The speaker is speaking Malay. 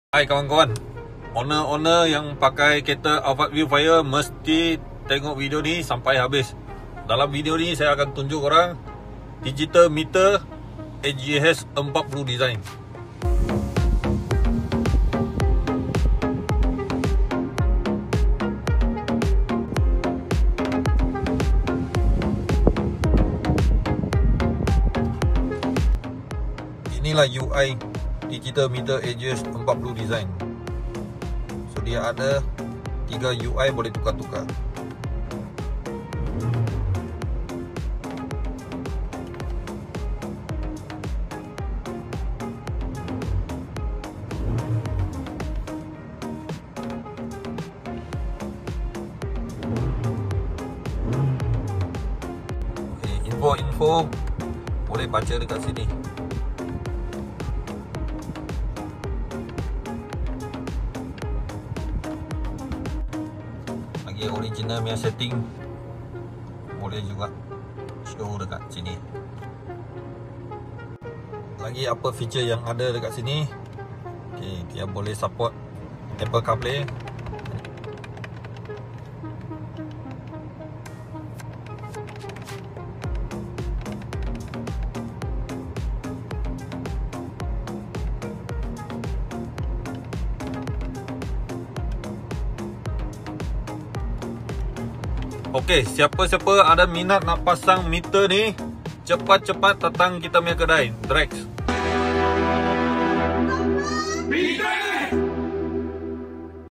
Hai kawan-kawan, owner yang pakai kereta Alphard Viewfire mesti tengok video ni sampai habis. Dalam video ni saya akan tunjuk korang digital meter AGS 40 design. Inilah UI digital meter AGS 40 design. So dia ada 3 UI, boleh tukar-tukar. Info boleh baca dekat sini. Original punya setting boleh juga show dekat sini. Lagi apa feature yang ada dekat sini? Okay, dia boleh support Apple CarPlay. Okey, siapa-siapa ada minat nak pasang meter ni, cepat-cepat datang kita punya kedai Drex.